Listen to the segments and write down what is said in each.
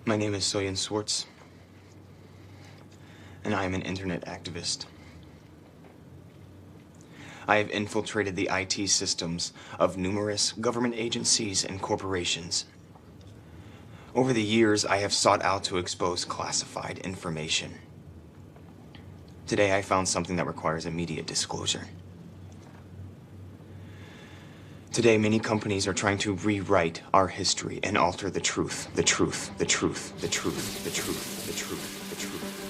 My name is Soyen Swartz, and I am an internet activist. I have infiltrated the IT systems of numerous government agencies and corporations. Over the years, I have sought out to expose classified information. Today, I found something that requires immediate disclosure. Today, many companies are trying to rewrite our history and alter the truth, the truth, the truth, the truth, the truth, the truth, the truth, the truth.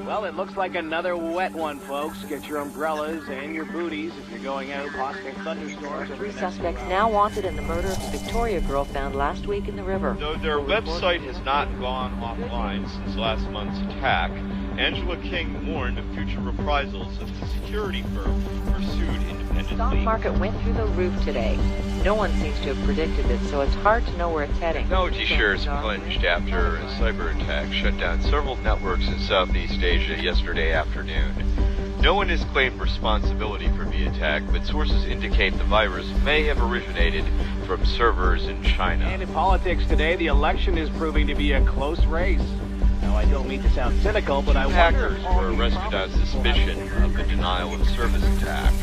Well, it looks like another wet one, folks. Get your umbrellas and your booties if you're going out. Possible thunderstorms. Three suspects now wanted in the murder of the Victoria girl found last week in the river. Though their website has not gone offline since last month's attack, Angela King warned of future reprisals if the security firm pursued independently. The stock market went through the roof today. No one seems to have predicted it, so it's hard to know where it's heading. Technology shares plunged after a cyber attack shut down several networks in Southeast Asia yesterday afternoon. No one has claimed responsibility for the attack, but sources indicate the virus may have originated from servers in China. And in politics today, the election is proving to be a close race. Now, I don't mean to sound cynical, but I wonder... Hackers were arrested on suspicion of the denial of service attack.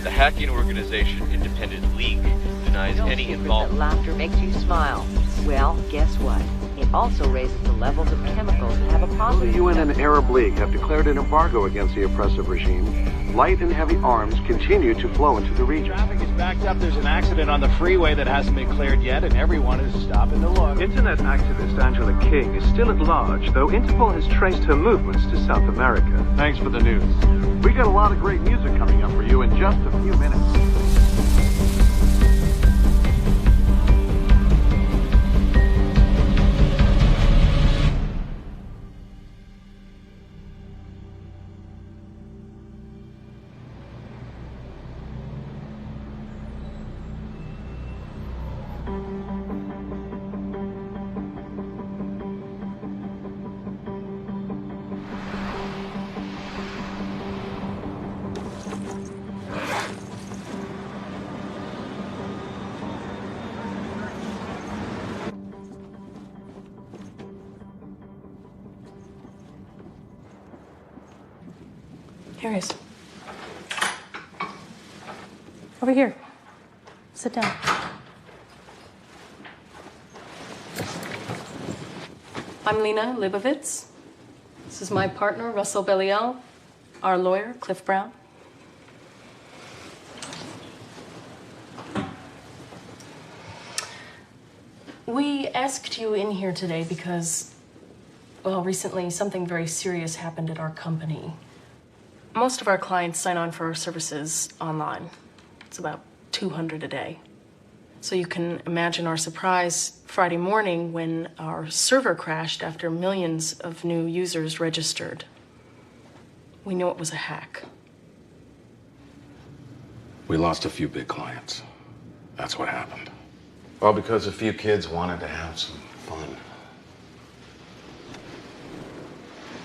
The hacking organization Independent League denies any involvement. That laughter makes you smile. Well, guess what? It also raises the levels of chemicals that have a positive... The UN and Arab League have declared an embargo against the oppressive regime. Light and heavy arms continue to flow into the region. Traffic is backed up. There's an accident on the freeway that hasn't been cleared yet, and everyone is stopping to look. Internet activist Angela King is still at large, though Interpol has traced her movements to South America. Thanks for the news. We got a lot of great music coming up for you in just a few minutes. Here he is. Over here. Sit down. I'm Lena Libovitz. This is my partner, Russell Belial, our lawyer, Cliff Brown. We asked you in here today because, well, recently something very serious happened at our company. Most of our clients sign on for our services online. It's about 200 a day. So you can imagine our surprise Friday morning when our server crashed after millions of new users registered. We knew it was a hack. We lost a few big clients. That's what happened. All because a few kids wanted to have some fun.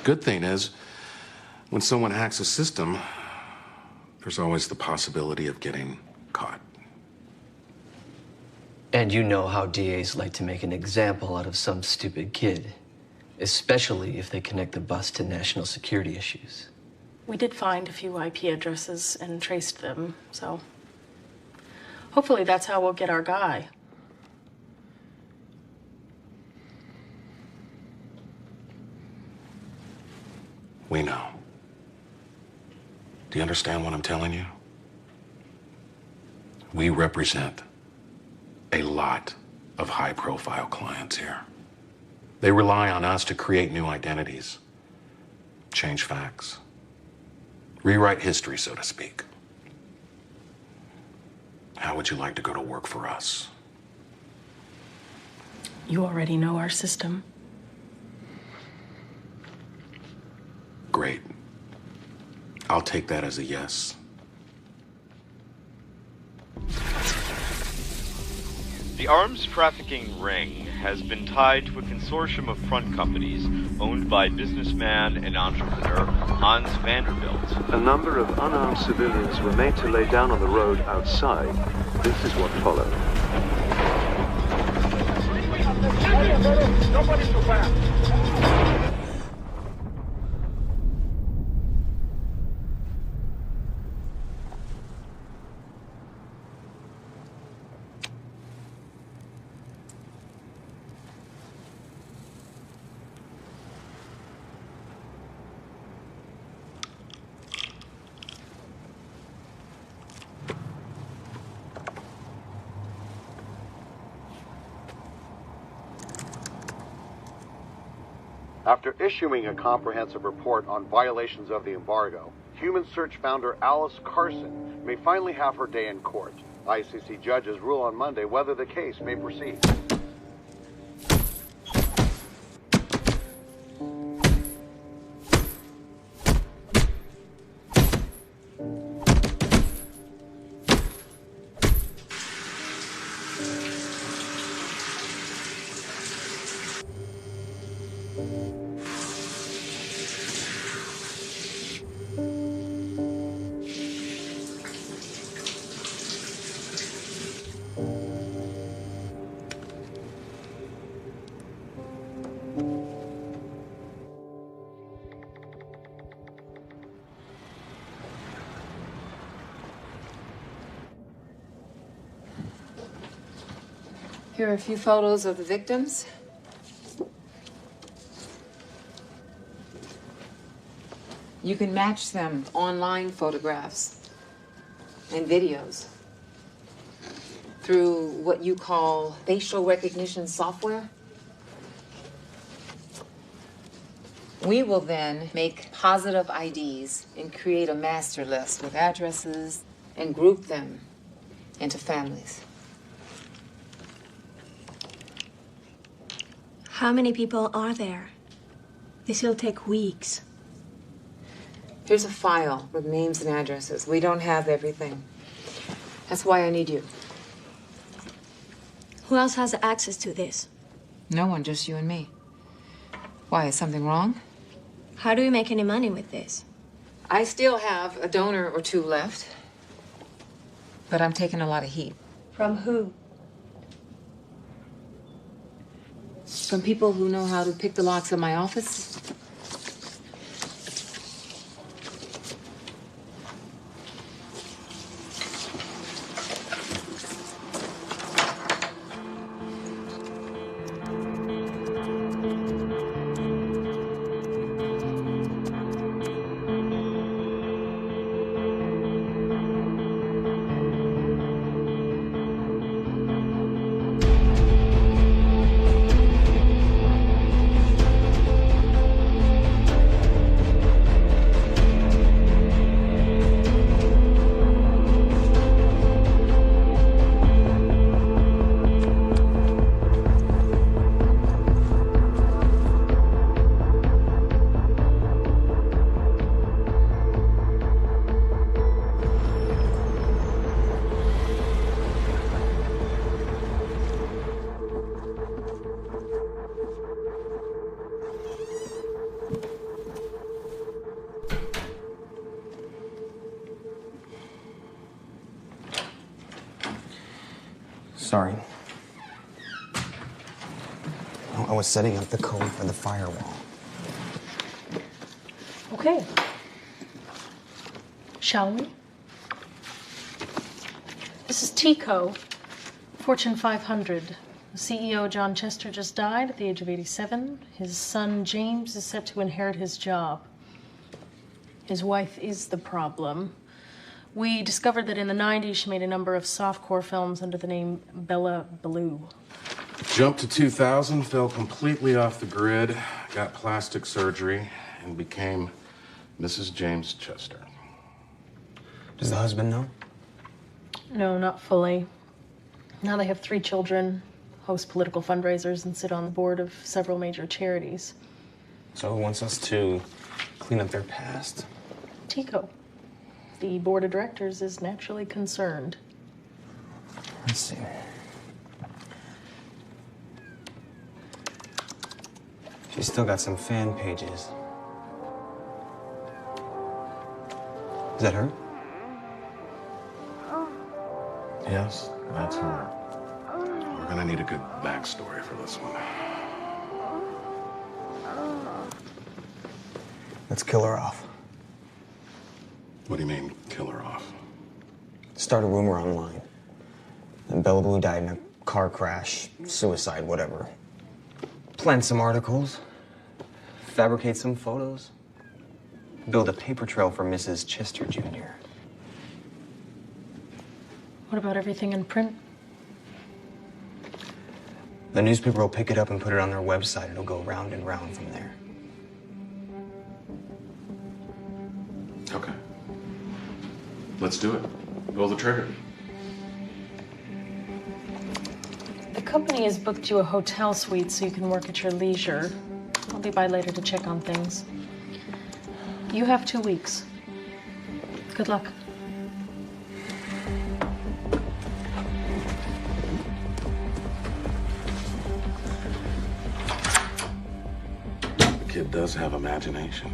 Good thing is, when someone hacks a system, there's always the possibility of getting caught. And you know how DAs like to make an example out of some stupid kid, especially if they connect the bust to national security issues. We did find a few IP addresses and traced them, so hopefully that's how we'll get our guy. We know. Do you understand what I'm telling you? We represent a lot of high-profile clients here. They rely on us to create new identities, change facts, rewrite history, so to speak. How would you like to go to work for us? You already know our system. Great. I'll take that as a yes. The arms trafficking ring has been tied to a consortium of front companies owned by businessman and entrepreneur Hans Vanderbilt. A number of unarmed civilians were made to lay down on the road outside. This is what followed. Nobody's too fast. After issuing a comprehensive report on violations of the embargo, Human Search founder Alice Carson may finally have her day in court. ICC judges rule on Monday whether the case may proceed. Here are a few photos of the victims. You can match them online photographs and videos through what you call facial recognition software. We will then make positive IDs and create a master list with addresses and group them into families. How many people are there? This will take weeks. Here's a file with names and addresses. We don't have everything. That's why I need you. Who else has access to this? No one, just you and me. Why, is something wrong? How do we make any money with this? I still have a donor or two left, but I'm taking a lot of heat. From who? From people who know how to pick the locks of my office. Sorry. I was setting up the code for the firewall. Okay. Shall we? This is Tico, Fortune 500. The CEO, John Chester, just died at the age of 87. His son, James, is set to inherit his job. His wife is the problem. We discovered that in the 90s, she made a number of softcore films under the name Bella Blue. Jumped to 2000, fell completely off the grid, got plastic surgery, and became Mrs. James Chester. Does the husband know? No, not fully. Now they have 3 children, host political fundraisers, and sit on the board of several major charities. So who wants us to clean up their past? Tico. The board of directors is naturally concerned. Let's see. She's still got some fan pages. Is that her? Yes, that's her. We're gonna need a good backstory for this one. Let's kill her off. What do you mean, kill her off? Start a rumor online. That Bella Blue died in a car crash, suicide, whatever. Plant some articles. Fabricate some photos. Build a paper trail for Mrs. Chester Jr. What about everything in print? The newspaper will pick it up and put it on their website. It'll go round and round from there. Okay. Let's do it. Pull the trigger. The company has booked you a hotel suite so you can work at your leisure. I'll be by later to check on things. You have 2 weeks. Good luck. The kid does have imagination.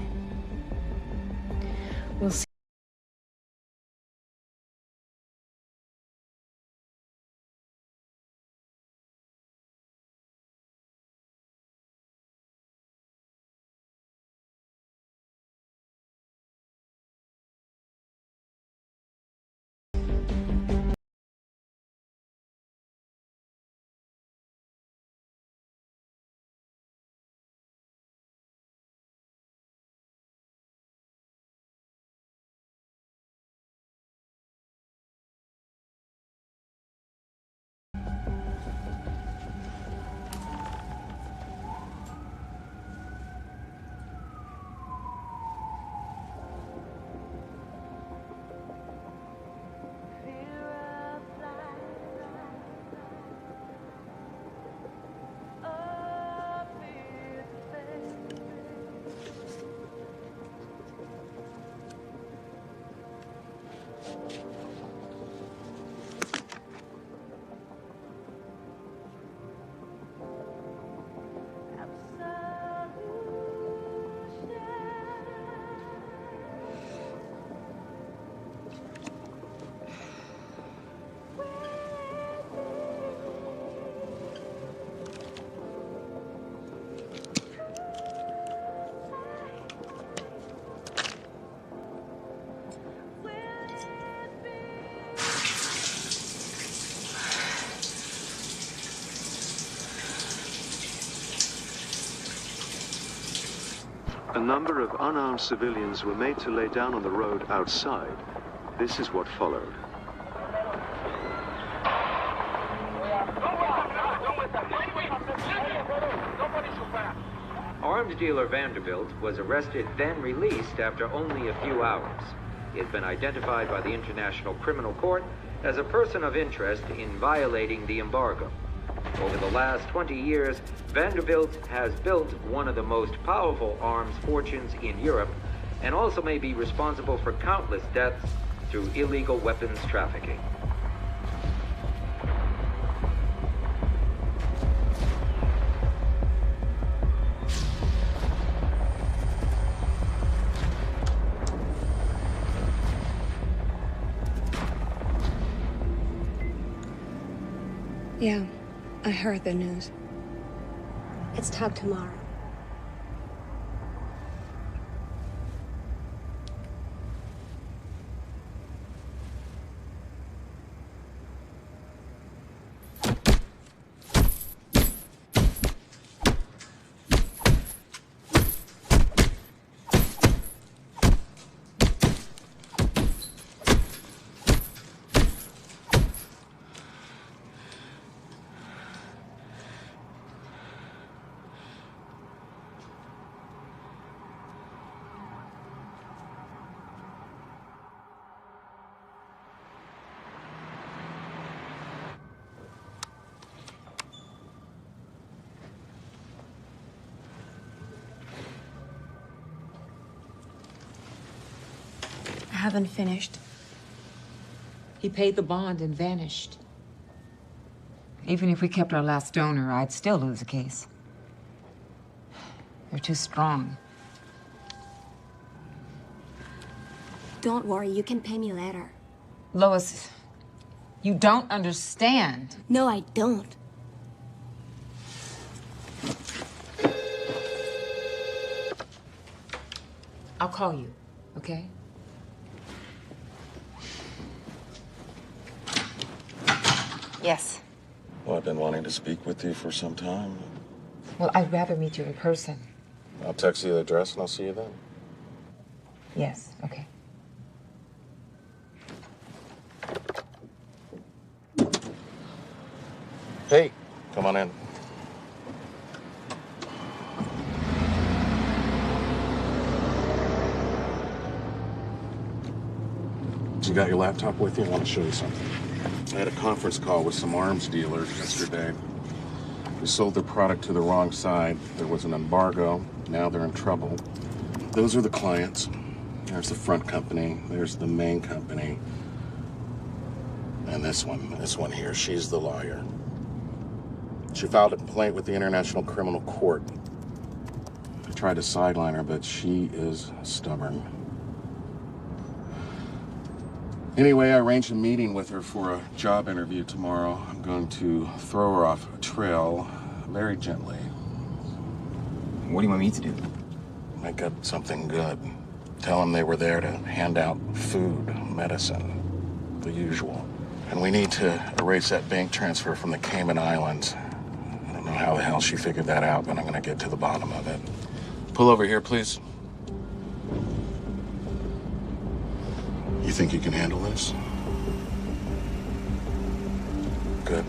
We'll see. A number of unarmed civilians were made to lay down on the road outside. This is what followed. Arms dealer Vanderbilt was arrested, then released after only a few hours. He has been identified by the International Criminal Court as a person of interest in violating the embargo. Over the last 20 years, Vanderbilt has built one of the most powerful arms fortunes in Europe and also may be responsible for countless deaths through illegal weapons trafficking. Yeah, I heard the news. Let's talk tomorrow. I haven't finished. He paid the bond and vanished. Even if we kept our last donor, I'd still lose the case. They're too strong. Don't worry, you can pay me later. Lois, you don't understand. No, I don't. I'll call you, okay? Yes. Well, I've been wanting to speak with you for some time. Well, I'd rather meet you in person. I'll text you the address and I'll see you then. Yes, okay. Hey, come on in. You got your laptop with you? I want to show you something. I had a conference call with some arms dealers yesterday. They sold their product to the wrong side. There was an embargo. Now they're in trouble. Those are the clients. There's the front company. There's the main company. And this one here, she's the lawyer. She filed a complaint with the International Criminal Court. I tried to sideline her, but she is stubborn. Anyway, I arranged a meeting with her for a job interview tomorrow. I'm going to throw her off a trail very gently. What do you want me to do? Make up something good. Tell them they were there to hand out food, medicine, the usual. And we need to erase that bank transfer from the Cayman Islands. I don't know how the hell she figured that out, but I'm gonna get to the bottom of it. Pull over here, please. You think you can handle this? Good.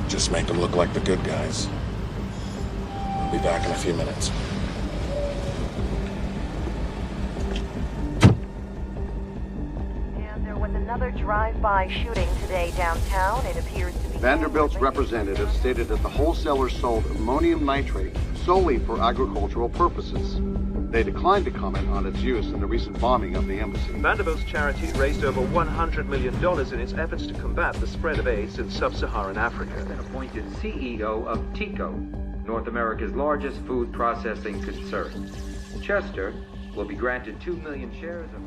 Just make them look like the good guys. I'll be back in a few minutes. And there was another drive-by shooting today downtown. It appears to be... Vanderbilt's representative stated that the wholesaler sold ammonium nitrate solely for agricultural purposes. They declined to comment on its use in the recent bombing of the embassy. Vanderbilt's charity raised over $100 million in its efforts to combat the spread of AIDS in sub-Saharan Africa. Been appointed CEO of TICO, North America's largest food processing concern. Chester will be granted 2 million shares of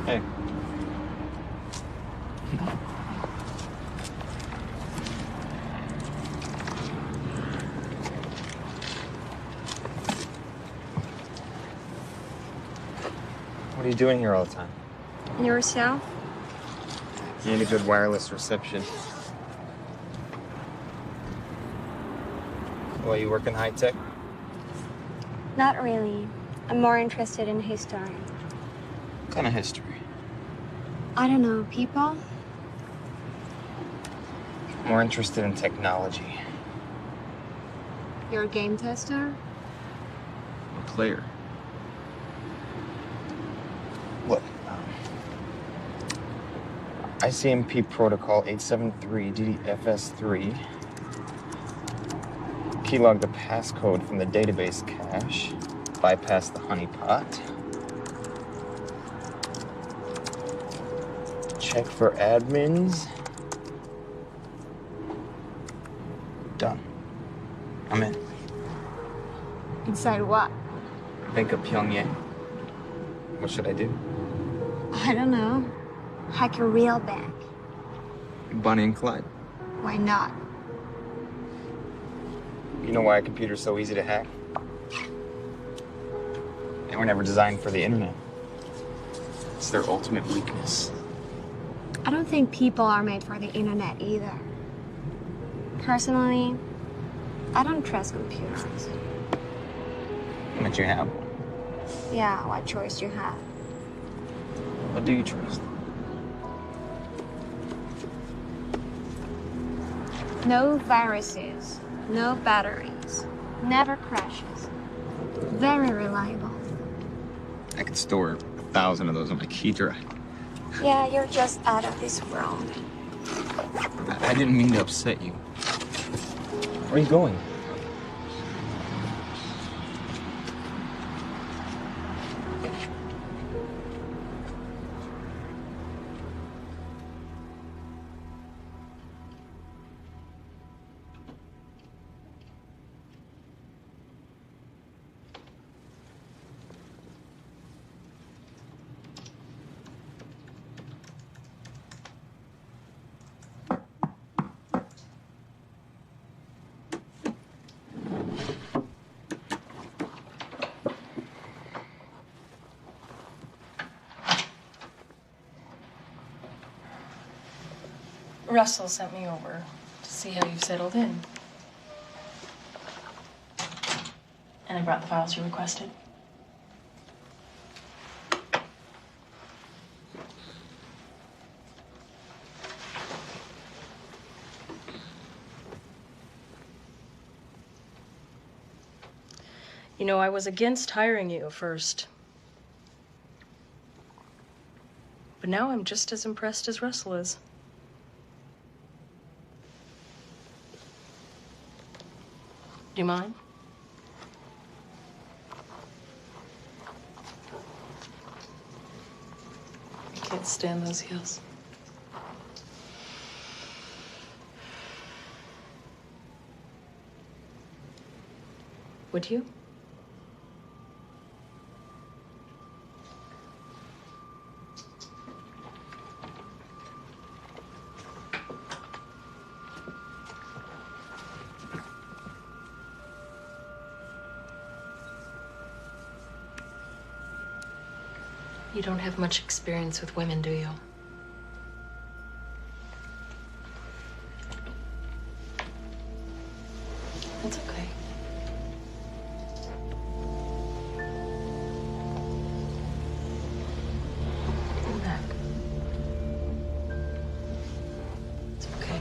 Hey. What are you doing here all the time? Yourself? You need a good wireless reception. Well, you work in high tech? Not really. I'm more interested in history. What kind of history? I don't know, people? More interested in technology. You're a game tester? A player. Look, ICMP Protocol 873 DDFS3 keylog the passcode from the database cache, bypass the honeypot, check for admins. Done. I'm in. Inside what? Bank of Pyongyang. What should I do? I don't know. Hack a real bank. Bonnie and Clyde. Why not? You know why a computer's so easy to hack? They were never designed for the internet. It's their ultimate weakness. I don't think people are made for the internet either. Personally, I don't trust computers. But you have one. Yeah, what choice do you have? What do you trust? No viruses, no batteries, never crashes. Very reliable. I could store 1,000 of those on my key drive. Yeah, you're just out of this world. I didn't mean to upset you. Where are you going? Russell sent me over to see how you've settled in. And I brought the files you requested. You know, I was against hiring you at first. But now I'm just as impressed as Russell is. Do you mind? I can't stand those heels. Would you? You don't have much experience with women, do you? That's okay. Come back. It's okay.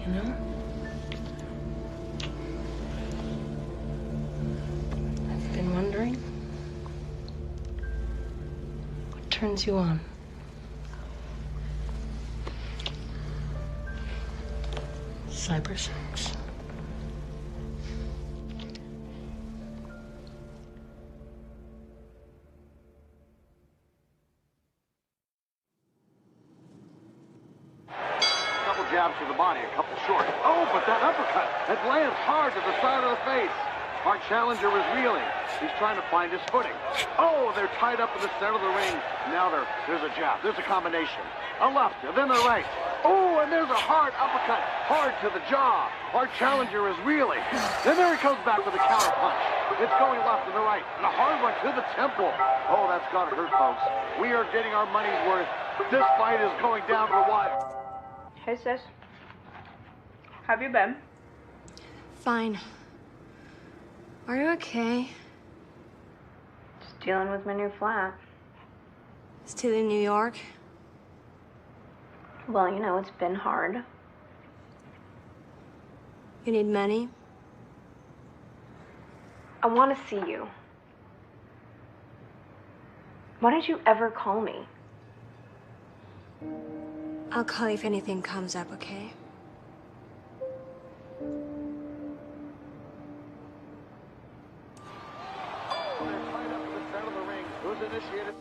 You know? I've been wondering what turns you on. Cybersex. Couple jabs to the body, a couple short. Oh, but that uppercut, it lands hard to the side of the face. Our challenger is reeling. He's trying to find his footing. Oh, they're tied up in the center of the ring. Now there's a jab. There's a combination. A left, and then a right. Oh, and there's a hard uppercut. Hard to the jaw. Our challenger is reeling. Then there he comes back with a counter punch. It's going left and the right. And a hard one to the temple. Oh, that's got to hurt, folks. We are getting our money's worth. This fight is going down for what? Hey, sis. Have you been? Fine. Are you okay? Just dealing with my new flat. Still in New York? Well, you know, it's been hard. You need money? I want to see you. Why did you ever call me? I'll call you if anything comes up, okay? They're tied up in the center of the ring. Who's initiated?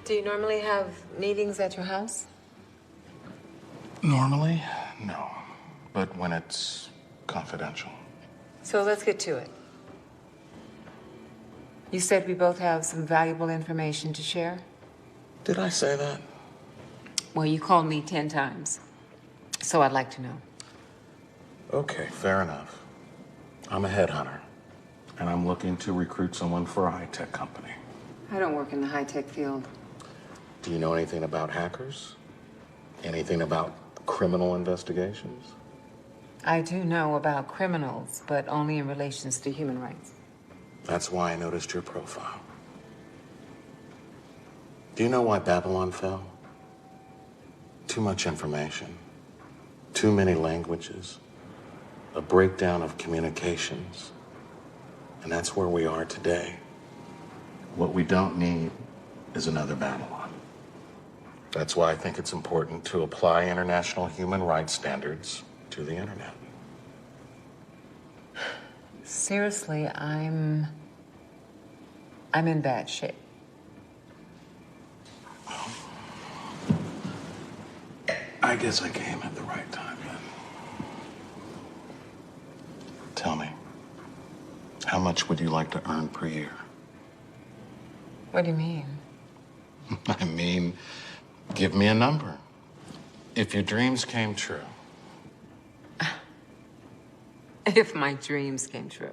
Do you normally have meetings at your house? Normally, no. But when it's confidential. So let's get to it. You said we both have some valuable information to share? Did I say that? Well, you called me 10 times. So I'd like to know. Okay, fair enough. I'm a headhunter, and I'm looking to recruit someone for a high-tech company. I don't work in the high-tech field. Do you know anything about hackers? Anything about criminal investigations? I do know about criminals, but only in relations to human rights. That's why I noticed your profile. Do you know why Babylon fell? Too much information, too many languages, a breakdown of communications. And that's where we are today. What we don't need is another Babylon. That's why I think it's important to apply international human rights standards through the internet. Seriously, I'm in bad shape. I guess I came at the right time then. Tell me, how much would you like to earn per year? What do you mean? I mean, give me a number. If your dreams came true. If my dreams came true.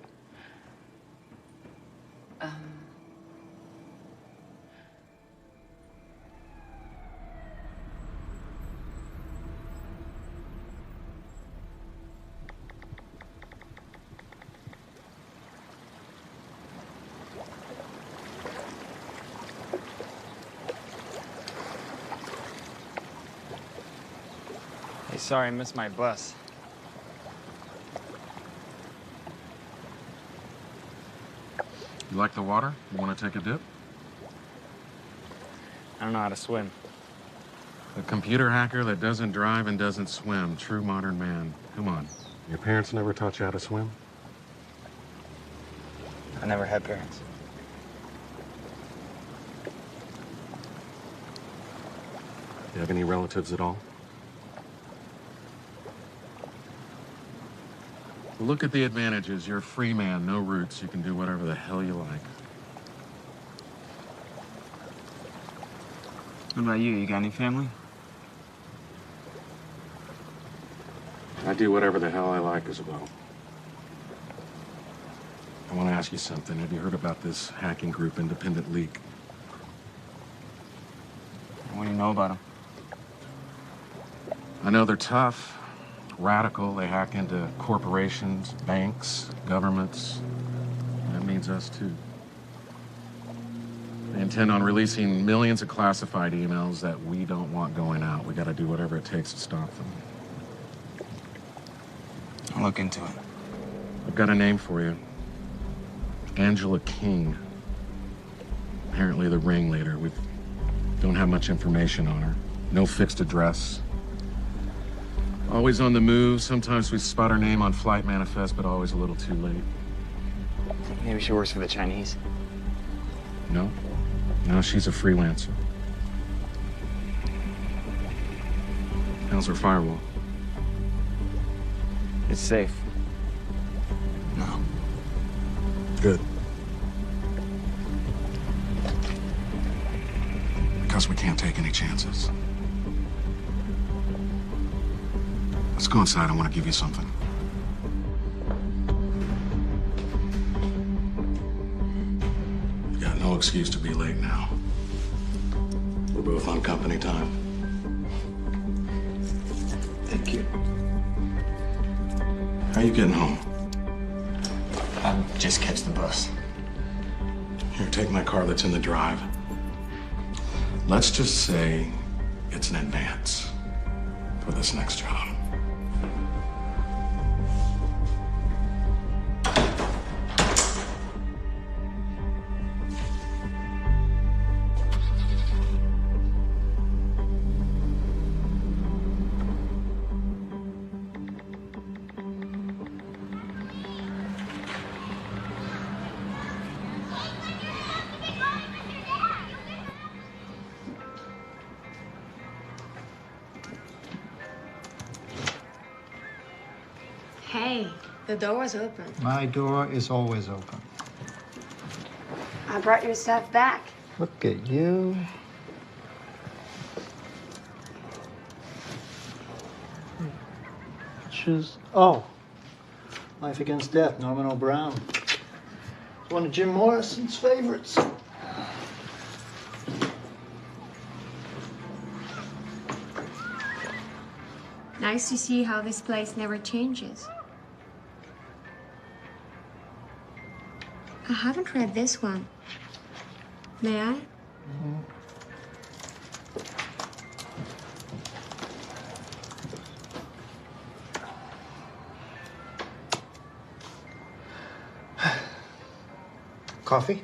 Hey, sorry, I missed my bus. You like the water? You want to take a dip? I don't know how to swim. A computer hacker that doesn't drive and doesn't swim. True modern man. Come on. Your parents never taught you how to swim? I never had parents. You have any relatives at all? Look at the advantages. You're a free man, no roots. You can do whatever the hell you like. What about you? You got any family? I do whatever the hell I like as well. I want to ask you something. Have you heard about this hacking group, Independent League? What do you know about them? I know they're tough, radical. They hack into corporations, banks, governments. That means us too. They intend on releasing millions of classified emails that we don't want going out. We got to do whatever it takes to stop them. I'll look into it. I've got a name for you. Angela King. Apparently the ringleader. We don't have much information on her. No fixed address. Always on the move. Sometimes we spot her name on flight manifest, but always a little too late. Maybe she works for the Chinese. No. No, she's a freelancer. How's her firewall? It's safe. No. Good. Because we can't take any chances. Let's go inside. I want to give you something. You got no excuse to be late now. We're both on company time. Thank you. How you getting home? I'll just catch the bus. Here, take my car that's in the drive. Let's just say it's an advance for this next job. Hey, the door was open. My door is always open. I brought your stuff back. Look at you. Choose. Oh, Life Against Death, Norman O'Brown. It's one of Jim Morrison's favorites. Nice to see how this place never changes. I haven't read this one. May I? Coffee?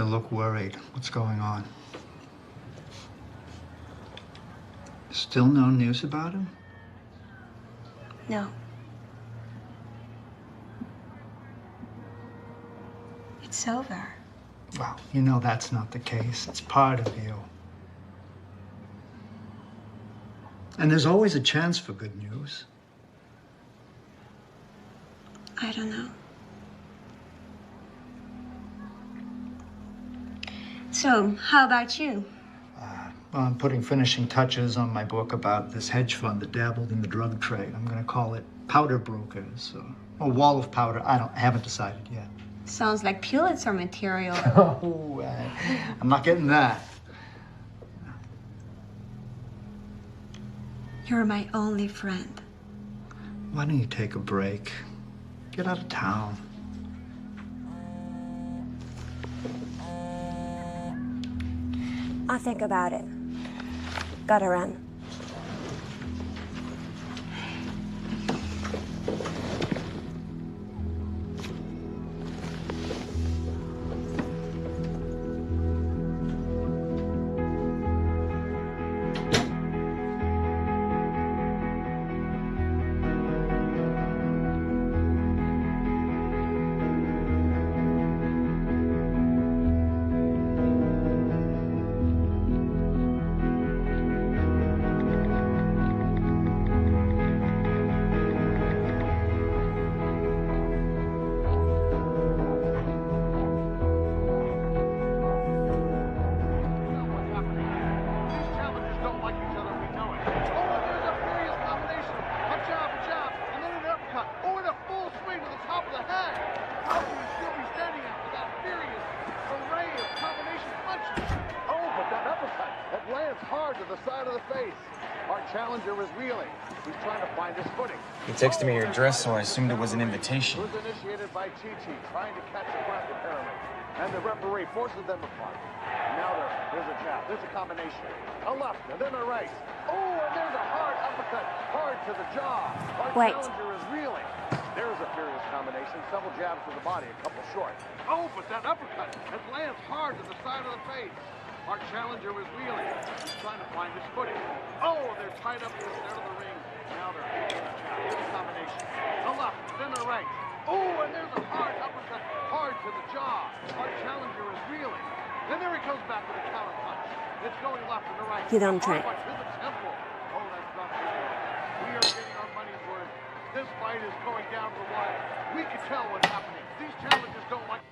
look worried. What's going on? Still no news about him? No. It's over. Well, you know that's not the case. It's part of you. And there's always a chance for good news. I don't know. So, how about you? Well, I'm putting finishing touches on my book about this hedge fund that dabbled in the drug trade. I'm going to call it Powder Brokers or Wall of Powder. I haven't decided yet. Sounds like Pulitzer material. Oh, I'm not getting that. You're my only friend. Why don't you take a break? Get out of town. I'll think about it. Gotta run. You texted me your address, so I assumed it was an invitation. Was initiated by Chi-Chi, trying to catch a bracket pyramid. And the referee forces them apart. Now there's a jab, there's a combination. A left, and then a right. Oh, and there's a hard uppercut, hard to the jaw. Our challenger is reeling. There's a furious combination, several jabs to the body, a couple short. Oh, but that uppercut, it lands hard to the side of the face. Our challenger is reeling. He's trying to find his footing. Oh, they're tied up to the center of the ring. Now they're here's a combination. The left, then the right. Oh, and there's a hard uppercut, hard to the jaw. Our challenger is reeling. And there he comes back with a counter punch. It's going left and the right. You don't try. To the temple. Oh, that's not good. We are getting our money's worth. This fight is going down to the wire. We can tell what's happening. These challengers don't like.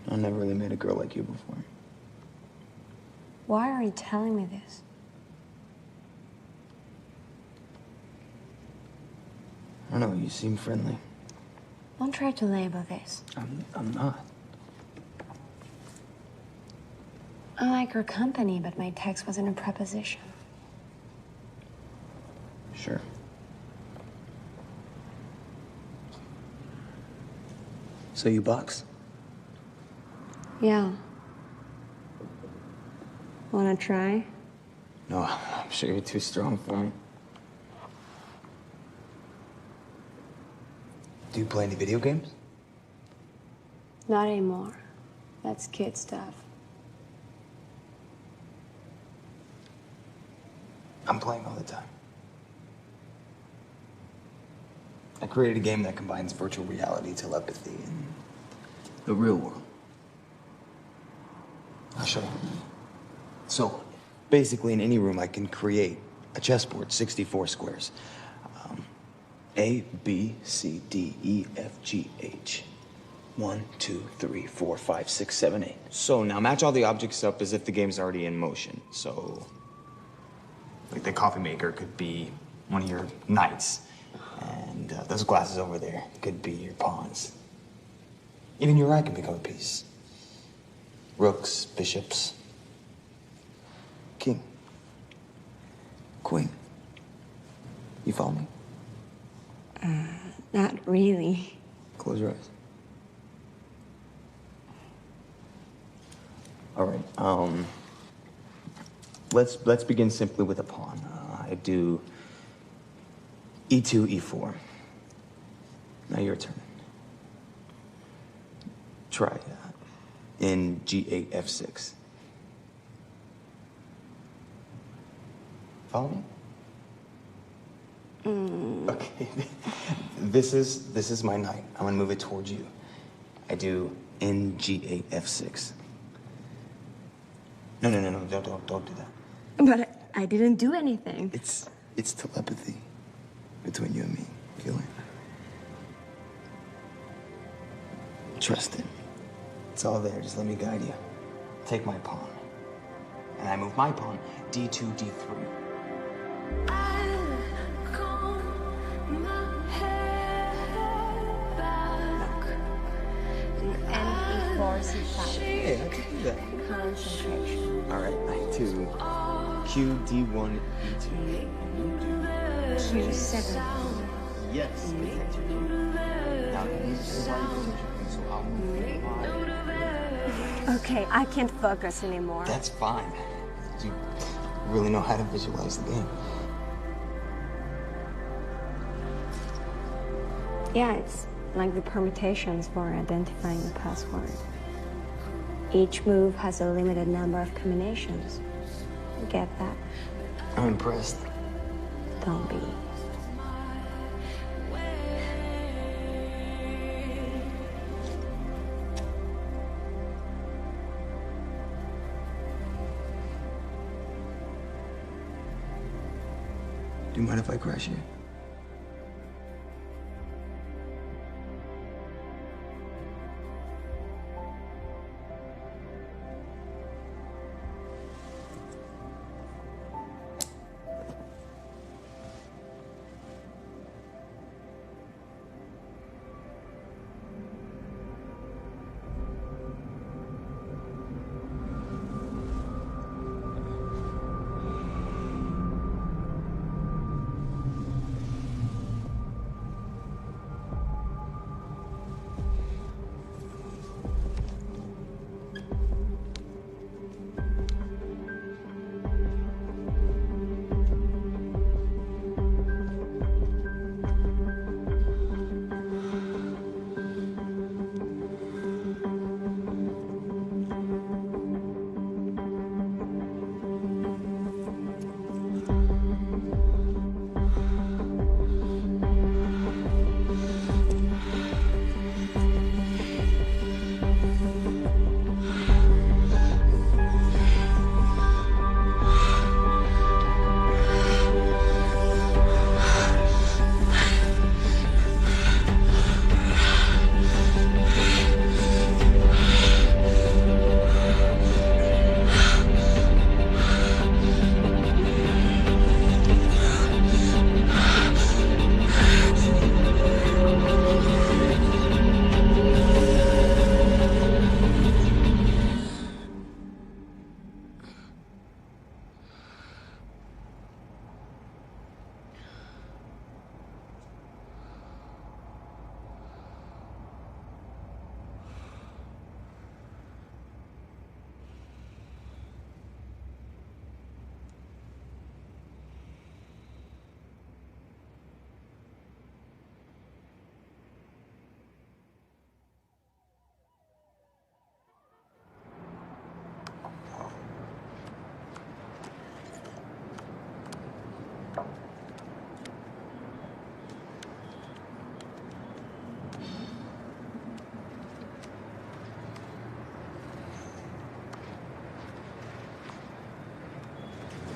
I never really met a girl like you before. Why are you telling me this? I don't know, you seem friendly. Don't try to label this. I'm not. I like your company, but my text wasn't a preposition. Sure. So you box? Yeah. Wanna try? No, I'm sure you're too strong for me. Do you play any video games? Not anymore. That's kid stuff. I'm playing all the time. I created a game that combines virtual reality, telepathy, and the real world. I'll show you. So, basically, in any room, I can create a chessboard, 64 squares. A, B, C, D, E, F, G, H. 1, 2, 3, 4, 5, 6, 7, 8. So now match all the objects up as if the game's already in motion. So, like the coffee maker could be one of your knights. And those glasses over there could be your pawns. Even your eye can become a piece. Rooks, bishops, king, queen. You follow me? Not really. Close your eyes. All right. Let's begin simply with a pawn. I do E2, E4. Now your turn. Try in G8, F6. Follow me? Okay. This is my knight. I'm gonna move it towards you. I do in G8, F6. No, don't do that. But I didn't do anything. It's telepathy between you and me. Feel it? Trust it. It's all there. Just let me guide you. Take my pawn. And I move my pawn, D2, D3. And E4, C5. Yeah, I can do that. Concentration. All right, I do Q, D1, E2. Q7. Yes. Now, you need to say why you position, so I'll move. Okay, I can't focus anymore. That's fine. You really know how to visualize the game. Yeah, it's like the permutations for identifying a password. Each move has a limited number of combinations. You get that? I'm impressed. Don't be. Do you mind if I crash here?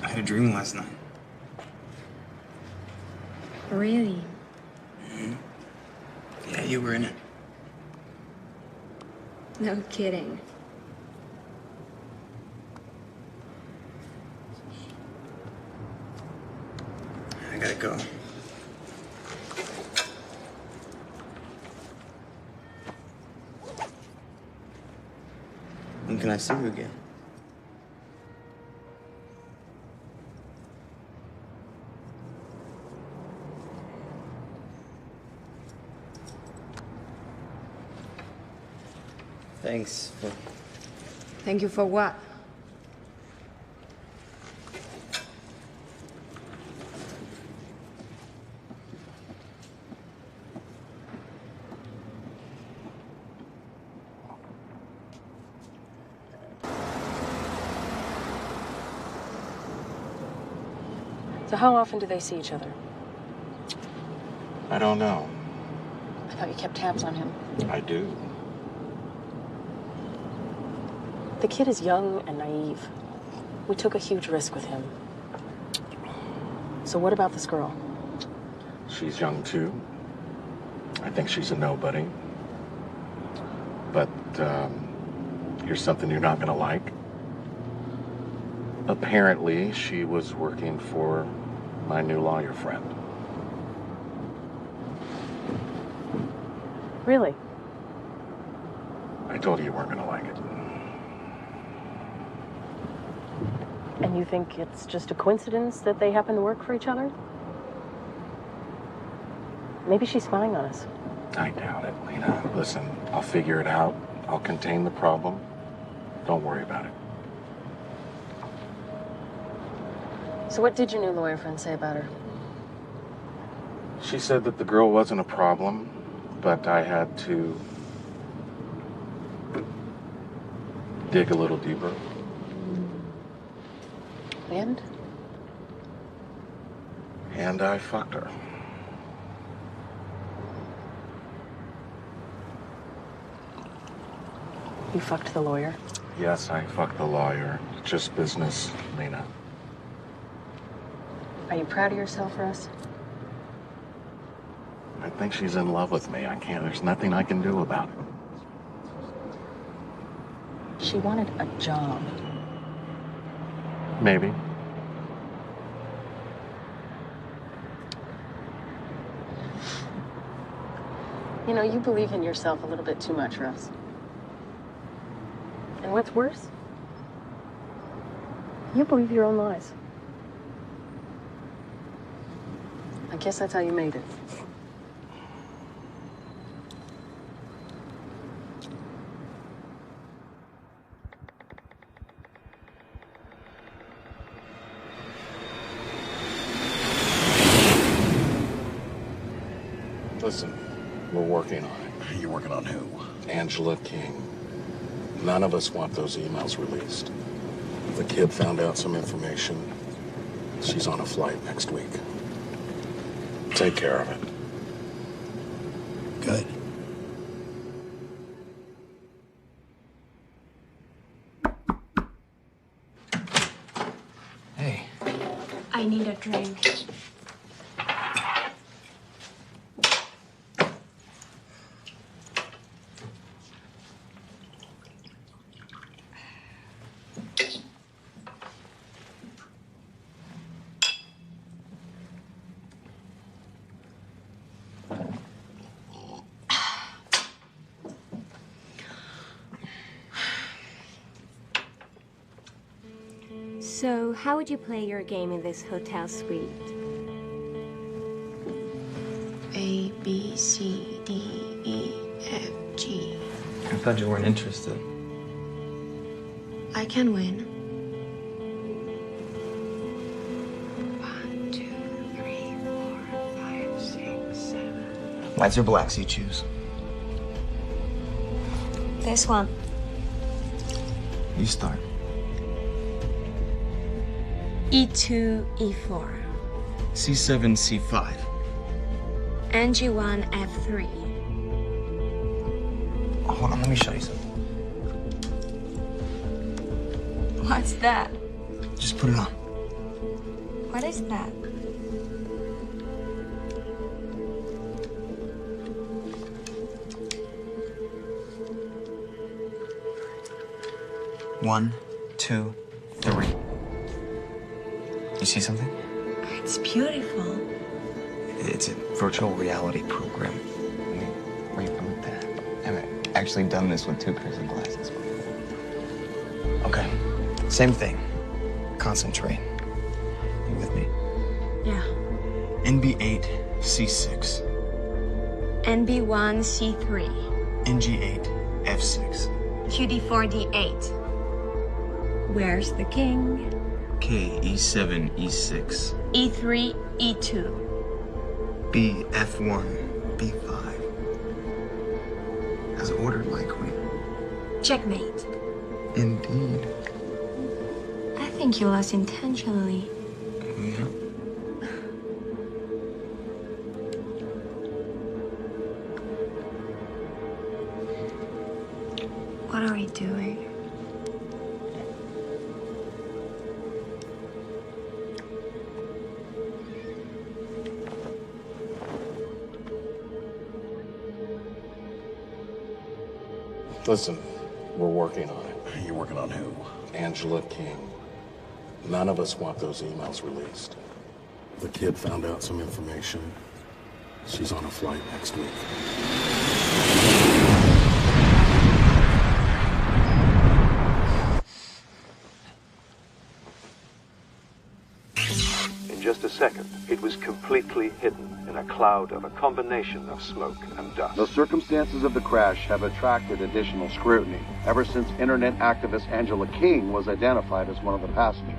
I had a dream last night. Really? Yeah, you were in it. No kidding. I gotta go. When can I see you again? Thanks for... Thank you for what? So how often do they see each other? I don't know. I thought you kept tabs on him. I do. The kid is young and naive. We took a huge risk with him. So what about this girl? She's young too. I think she's a nobody. But here's something you're not gonna like. Apparently, she was working for my new lawyer friend. Really? I told you you weren't gonna like it. And you think it's just a coincidence that they happen to work for each other? Maybe she's spying on us. I doubt it, Lena. Listen, I'll figure it out. I'll contain the problem. Don't worry about it. So what did your new lawyer friend say about her? She said that the girl wasn't a problem, but I had to dig a little deeper. And I fucked her. You fucked the lawyer? Yes, I fucked the lawyer. Just business, Lena. Are you proud of yourself, Russ? I think she's in love with me. There's nothing I can do about it. She wanted a job. Maybe. You know, you believe in yourself a little bit too much, Russ. And what's worse? You believe your own lies. I guess that's how you made it. Listen, we're working on it. You're working on who? Angela King. None of us want those emails released. The kid found out some information. She's on a flight next week. Take care of it. Good. Hey. I need a drink. So, how would you play your game in this hotel suite? A, B, C, D, E, F, G. I thought you weren't interested. I can win. 1, 2, 3, 4, 5, 6, 7. Whites or blacks you choose? This one. You start. E2, E4. C7, C5. And G1, F3. Hold on, let me show you something. What's that? Just put it on. What is that? One, two, three. You see something? It's beautiful. It's a virtual reality program. Wait, look at that. I haven't actually done this with two pairs of glasses before. Okay, same thing. Concentrate. You with me? Yeah. NB8, C6. NB1, C3. NG8, F6. QD4, D8. Where's the king? K, E7, E6. E3, E2. B, F1, B5. As ordered, my queen. Checkmate. Indeed. I think you lost intentionally. Yeah. What are we doing? Listen, we're working on it. You're working on who? Angela King. None of us want those emails released. The kid found out some information. She's on a flight next week. In just a second, it was completely hidden in a cloud of a combination of smoke and dust. The circumstances of the crash have attracted additional scrutiny ever since internet activist Angela King was identified as one of the passengers.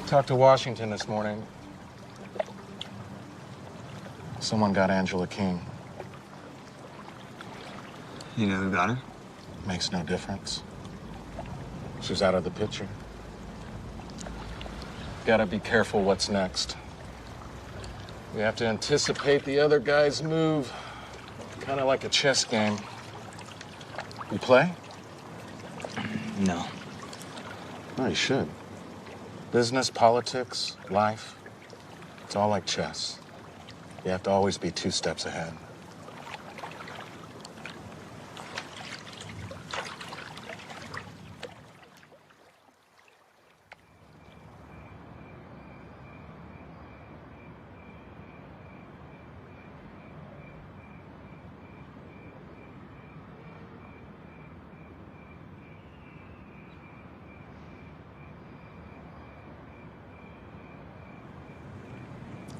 Talked to Washington this morning. Someone got Angela King. You know who got her? Makes no difference. She's out of the picture. Gotta be careful what's next. We have to anticipate the other guy's move. Kind of like a chess game. You play? No. No, you should. Business, politics, life, it's all like chess. You have to always be 2 steps ahead.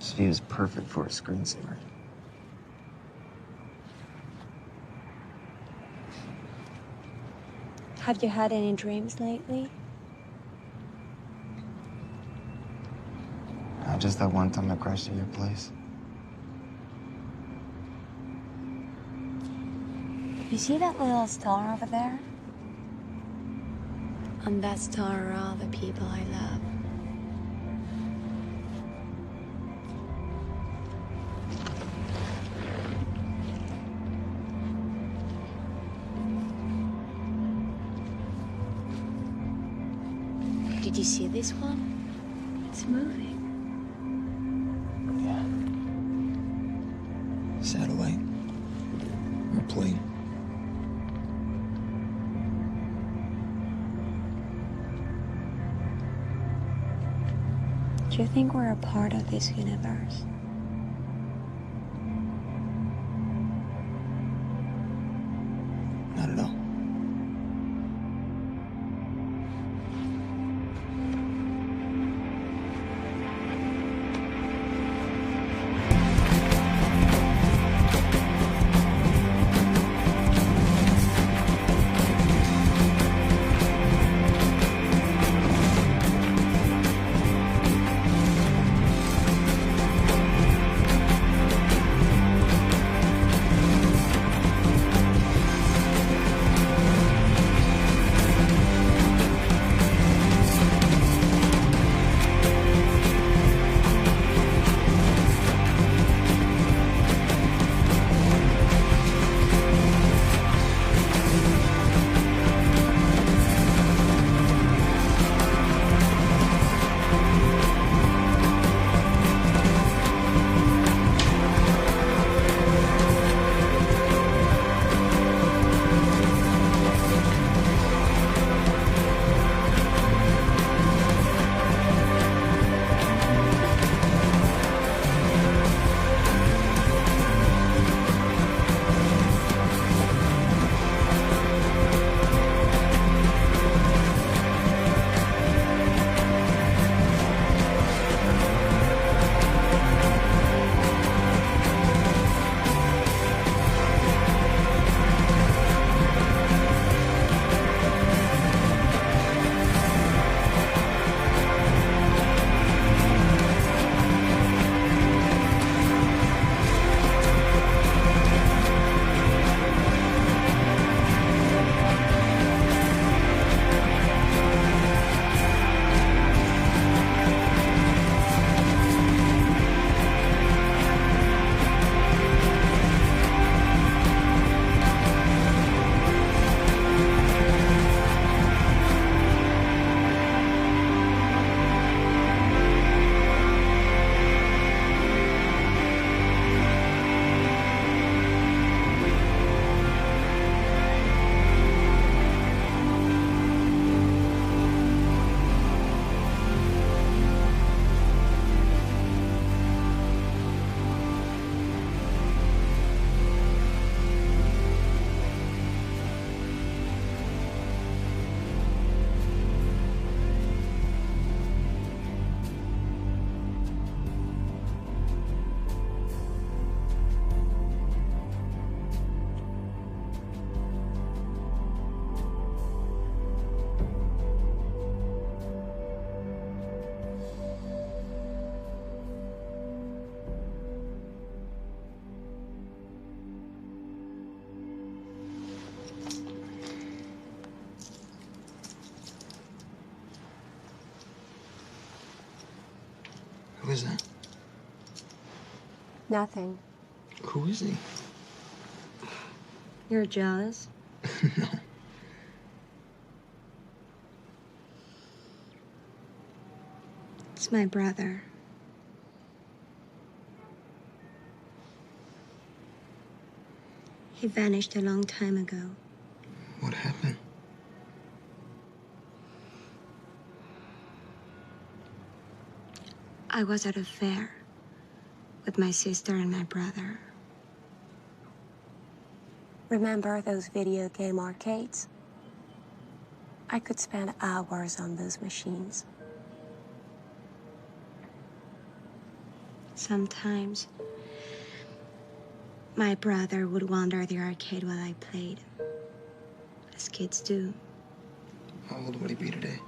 She is perfect for a screensaver. Have you had any dreams lately? Just that one time I crashed at your place. You see that little star over there? On that star are all the people I love. Did you see this one? It's moving. Satellite. Or plane. Do you think we're a part of this universe? Not at all. Who is that? Nothing. Who is he? You're jealous? No. It's my brother. He vanished a long time ago. What happened? I was at a fair with my sister and my brother. Remember those video game arcades? I could spend hours on those machines. Sometimes, my brother would wander the arcade while I played, as kids do. How old would he be today?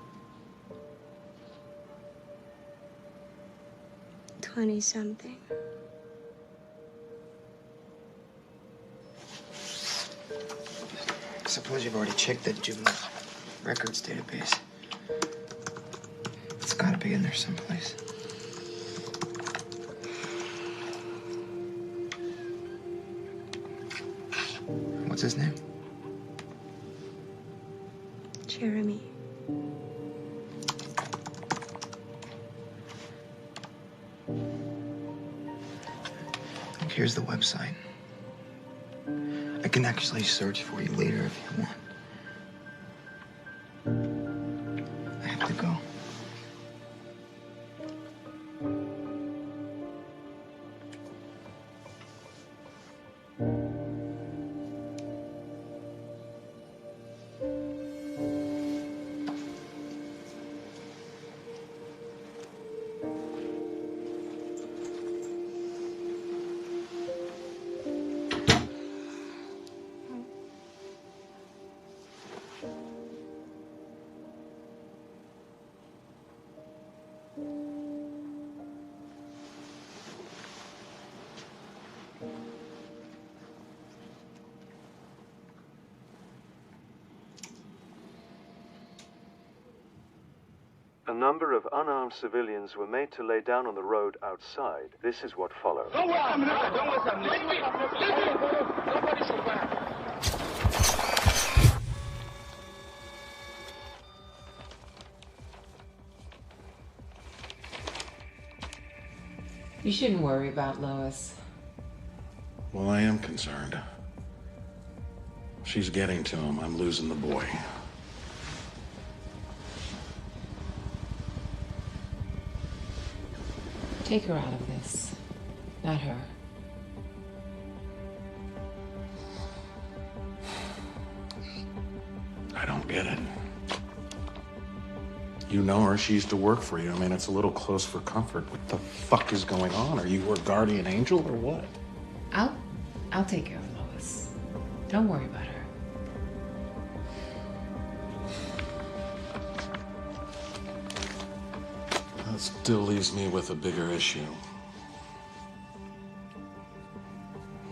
20-something. I suppose you've already checked the juvenile records database. It's gotta be in there someplace. What's his name? Jeremy. Here's the website. I can actually search for you later if you want. I have to go. A number of unarmed civilians were made to lay down on the road outside. This is what followed. You shouldn't worry about Lois. Well, I am concerned. She's getting to him. I'm losing the boy. Take her out of this, not her. I don't get it. You know her. She used to work for you. I mean, it's a little close for comfort. What the fuck is going on? Are you her guardian angel or what? I'll take care of Lois. Don't worry about her. That still leaves me with a bigger issue.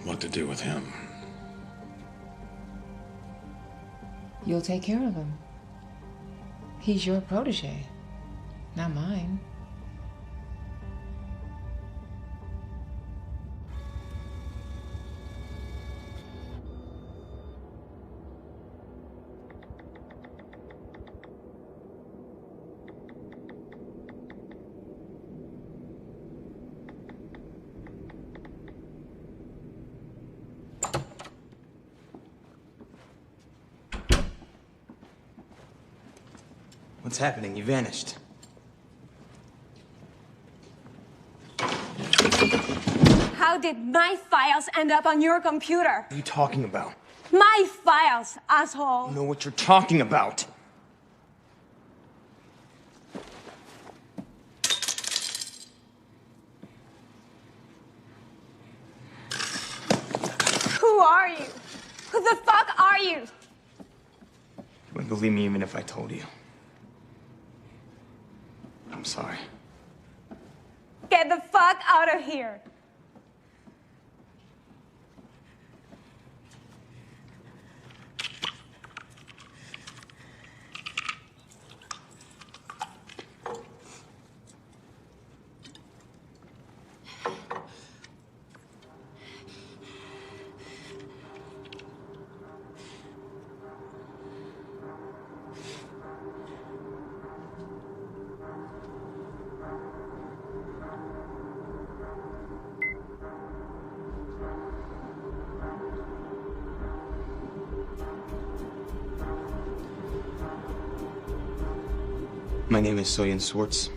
What to do with him. You'll take care of him. He's your protege, not mine. What's happening? You vanished. How did my files end up on your computer? What are you talking about? My files, asshole! I know what you're talking about. Who are you? Who the fuck are you? You wouldn't believe me even if I told you. I'm sorry. Get the fuck out of here! My name is Soyan Swartz,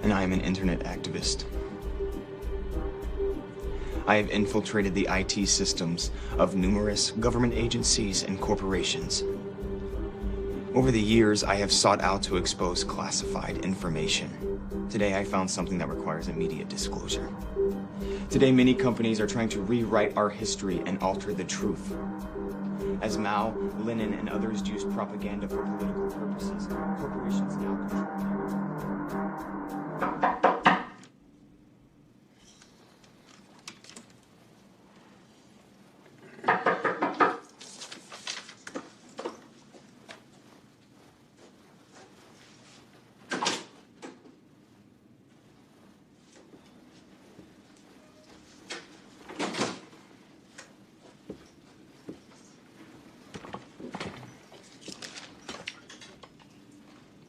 and I am an internet activist. I have infiltrated the IT systems of numerous government agencies and corporations. Over the years, I have sought out to expose classified information. Today, I found something that requires immediate disclosure. Today, many companies are trying to rewrite our history and alter the truth. As Mao, Lenin, and others used propaganda for political purposes, corporations now control.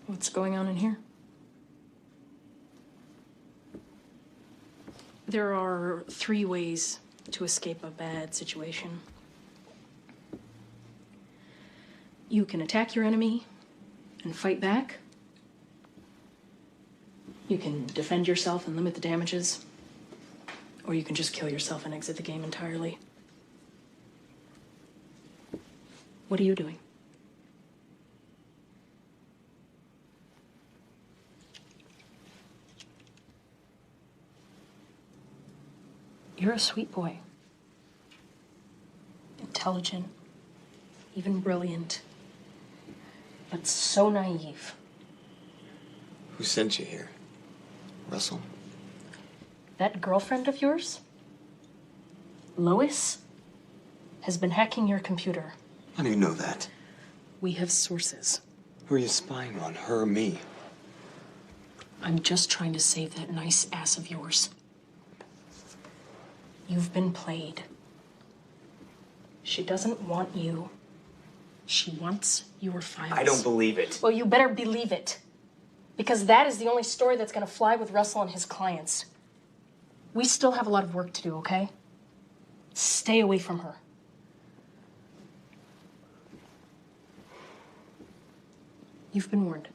What's going on in here? There are 3 ways to escape a bad situation. You can attack your enemy and fight back. You can defend yourself and limit the damages. Or you can just kill yourself and exit the game entirely. What are you doing? You're a sweet boy. Intelligent, even brilliant, but so naive. Who sent you here? Russell? That girlfriend of yours, Lois, has been hacking your computer. How do you know that? We have sources. Who are you spying on, her or me? I'm just trying to save that nice ass of yours. You've been played. She doesn't want you. She wants your files. I don't believe it. Well, you better believe it. Because that is the only story that's gonna fly with Russell and his clients. We still have a lot of work to do, okay? Stay away from her. You've been warned.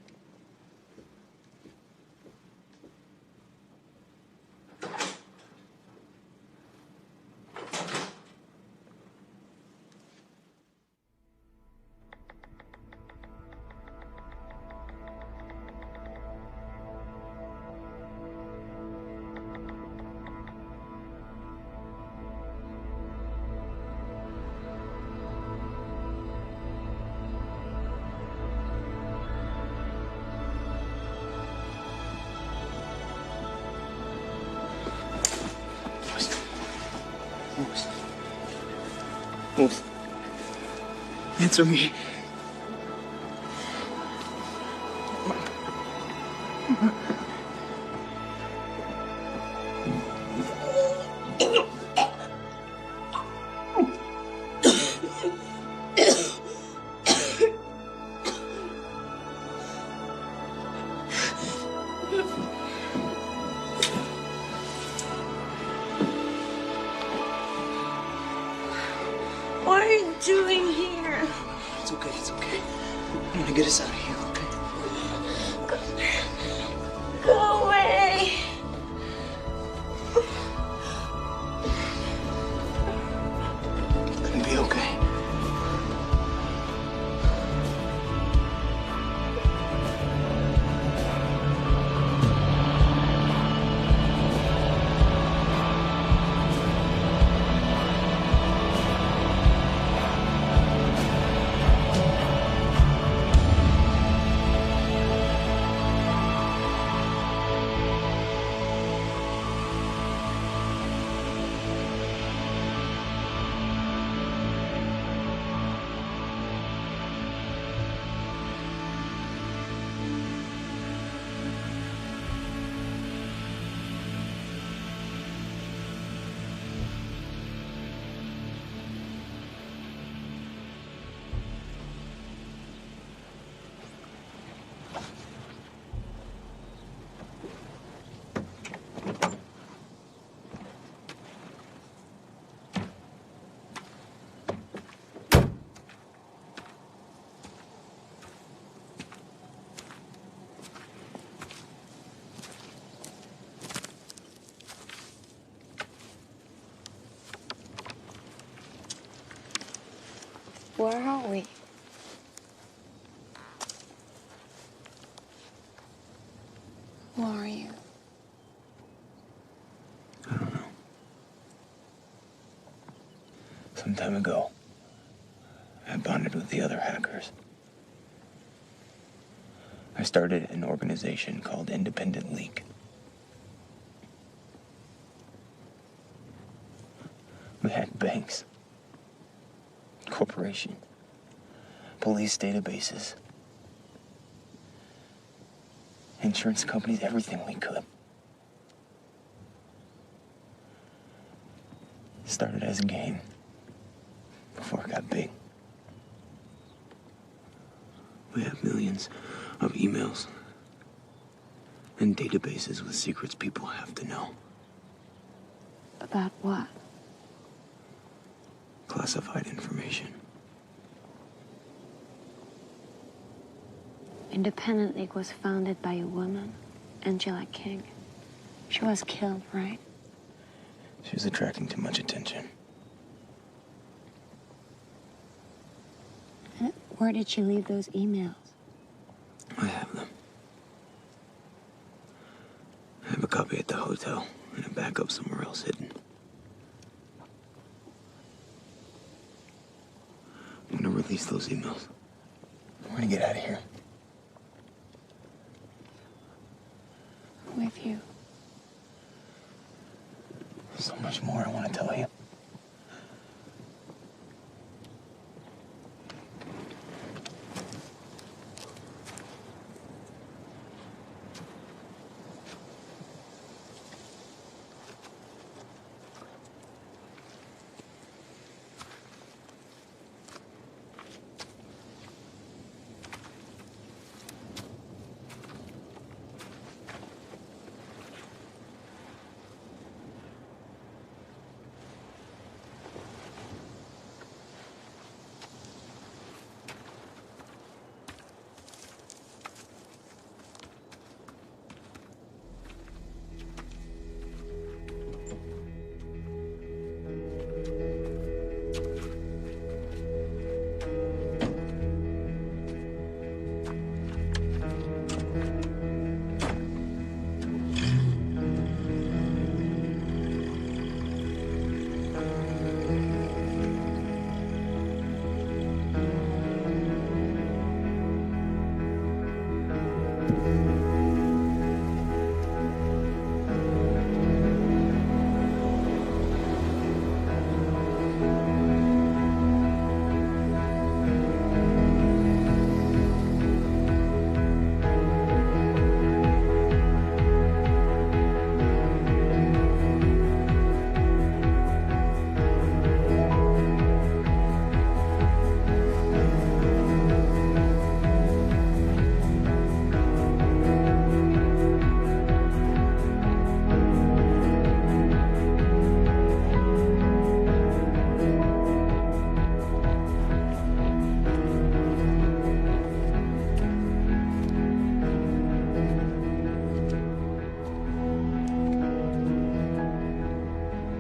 Wolf. Answer me. What are you doing here? It's okay, it's okay. I'm gonna get us out of here, okay? Go away. It's gonna be okay. Where are we? Who are you? I don't know. Some time ago, I bonded with the other hackers. I started an organization called Independent League. We had banks, corporations, police databases, insurance companies, everything we could. It started as a game before it got big. We have millions of emails and databases with secrets people have to know. About what? Classified information. Independent League was founded by a woman, Angela King. She was killed, right? She was attracting too much attention. And where did she leave those emails? I have them. I have a copy at the hotel and a backup somewhere else hidden. I'm gonna release those emails. I'm gonna get out of here. With you. So much more I want to tell you.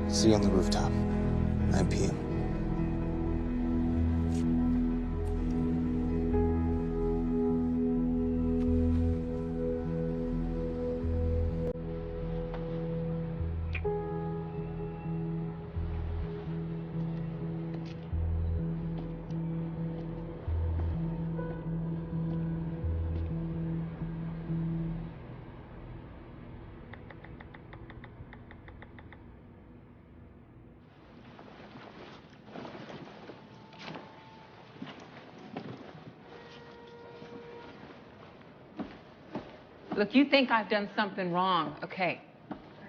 See you on the rooftop, 9 p.m. Look, you think I've done something wrong. Okay,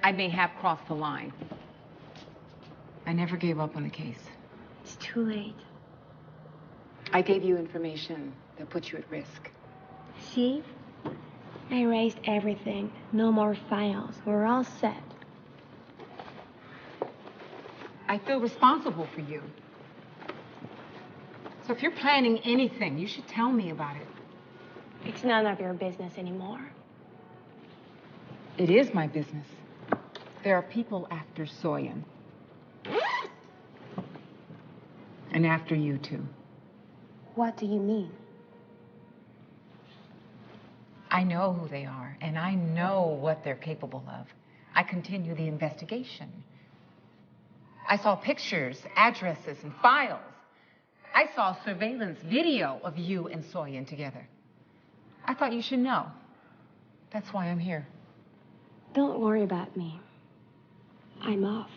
I may have crossed the line. I never gave up on the case. It's too late. I gave you information that put you at risk. See? I erased everything. No more files. We're all set. I feel responsible for you. So if you're planning anything, you should tell me about it. It's none of your business anymore. It is my business. There are people after Soyan. And after you, too. What do you mean? I know who they are, and I know what they're capable of. I continue the investigation. I saw pictures, addresses, and files. I saw surveillance video of you and Soyan together. I thought you should know. That's why I'm here. Don't worry about me. I'm off.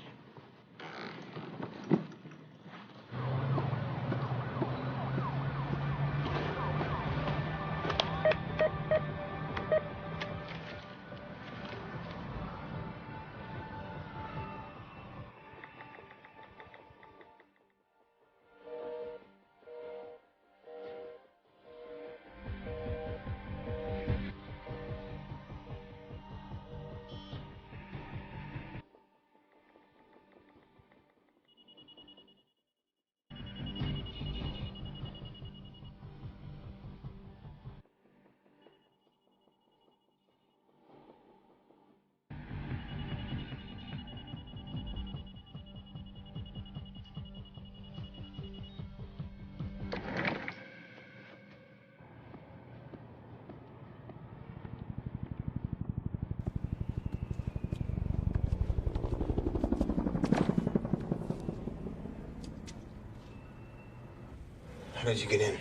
How did you get in?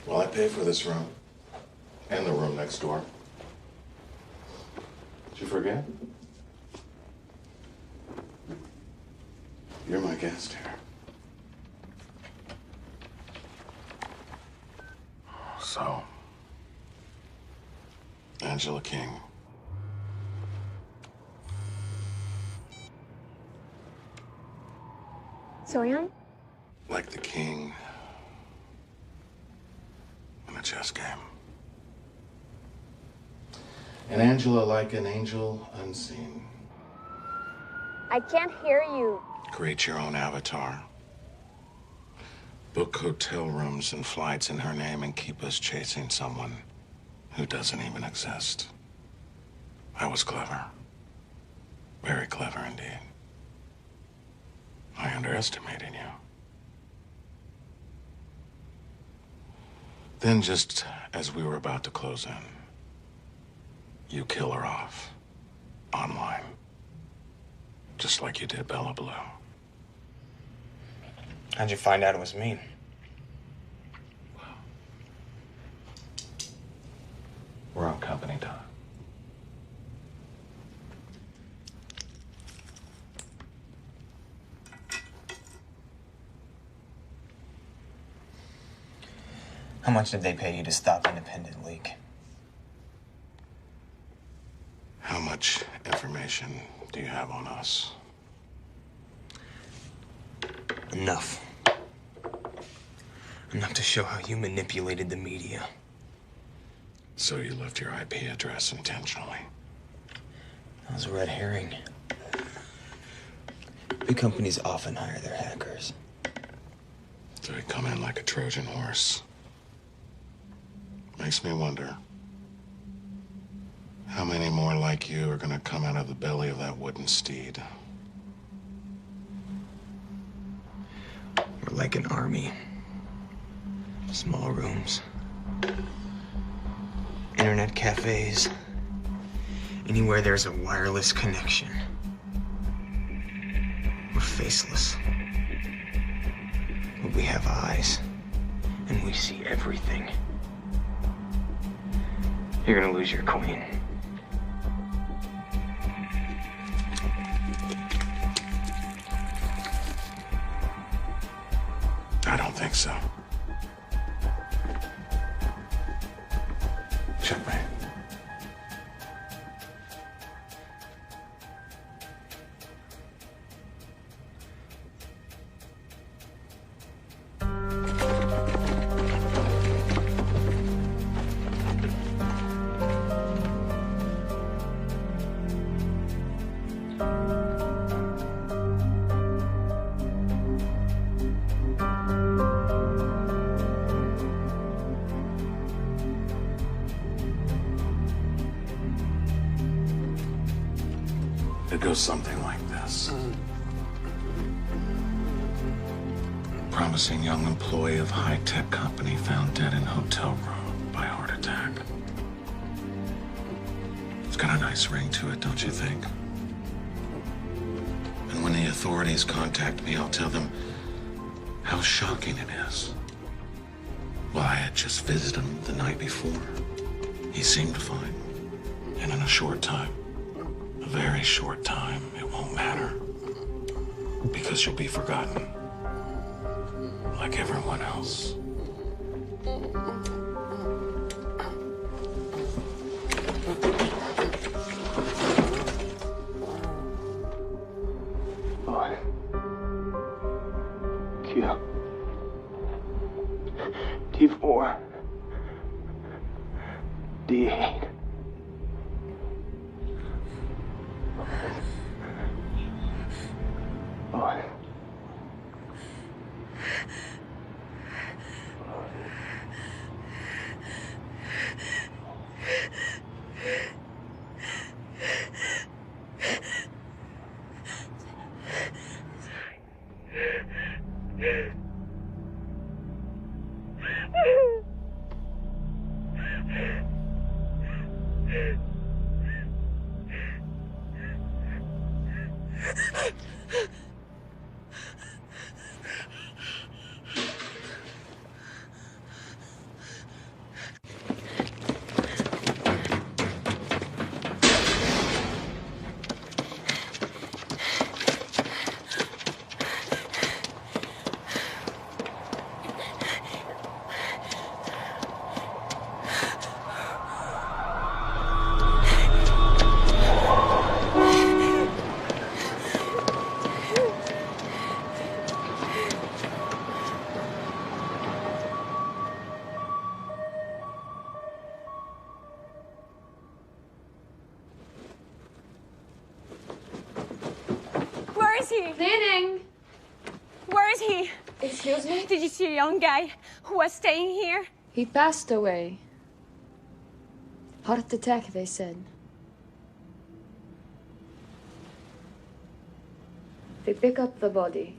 Well, I paid for this room. And the room next door. Did you forget? You're my guest here. So, Angela King. Soyan? Like the king in a chess game. And Angela like an angel unseen. I can't hear you. Create your own avatar. Book hotel rooms and flights in her name and keep us chasing someone who doesn't even exist. I was clever. Very clever indeed. I underestimated you. Then, just as we were about to close in, you kill her off. Online. Just like you did Bella Blue. How'd you find out it was me? We're on company time. How much did they pay you to stop independent leak? How much information do you have on us? Enough. Enough to show how you manipulated the media. So you left your IP address intentionally? That was a red herring. Big companies often hire their hackers. So they come in like a Trojan horse. Makes me wonder, how many more like you are gonna come out of the belly of that wooden steed? We're like an army. Small rooms. Internet cafes. Anywhere there's a wireless connection. We're faceless. But we have eyes. And we see everything. You're gonna lose your queen. I don't think so. Checkmate. It goes something like this. Promising young employee of high-tech company found dead in hotel room by heart attack. It's got a nice ring to it, don't you think? And when the authorities contact me, I'll tell them how shocking it is. Well, I had just visited him the night before. He seemed fine. And in a short time, a very short time, it won't matter. Because you'll be forgotten. Like everyone else. Q. D4. D8. Oh. Where is he? Cleaning. Where is he? Excuse me? Did you see a young guy who was staying here? He passed away. Heart attack, they said. They pick up the body.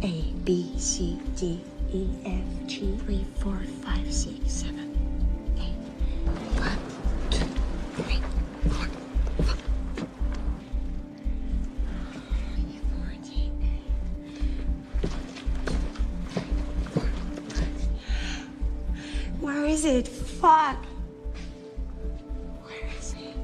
A, B, C, D, E, F, G, 3, 4, 5, 6, 7, 8. 1, 2, 3, 4, 5. 14. Where is it? Fuck. Where is it?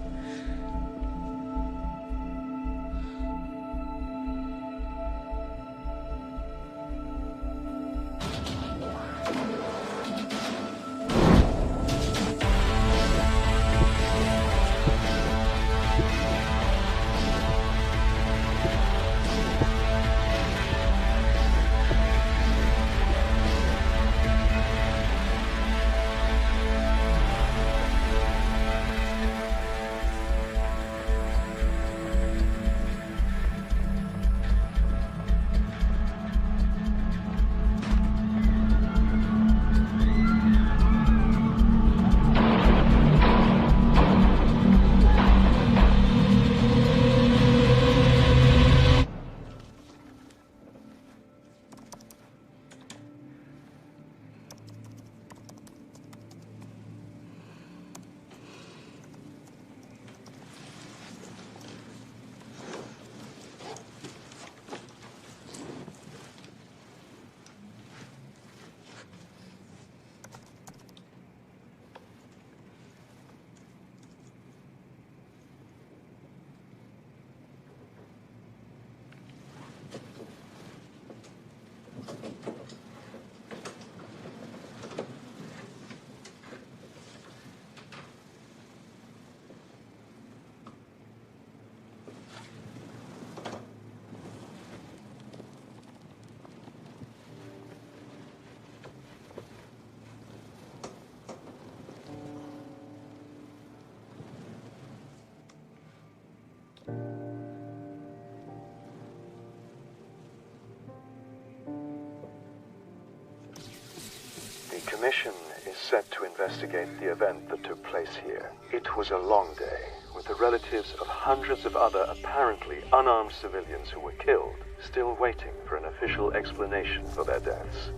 The Commission is set to investigate the event that took place here. It was a long day, with the relatives of hundreds of other apparently unarmed civilians who were killed still waiting for an official explanation for their deaths.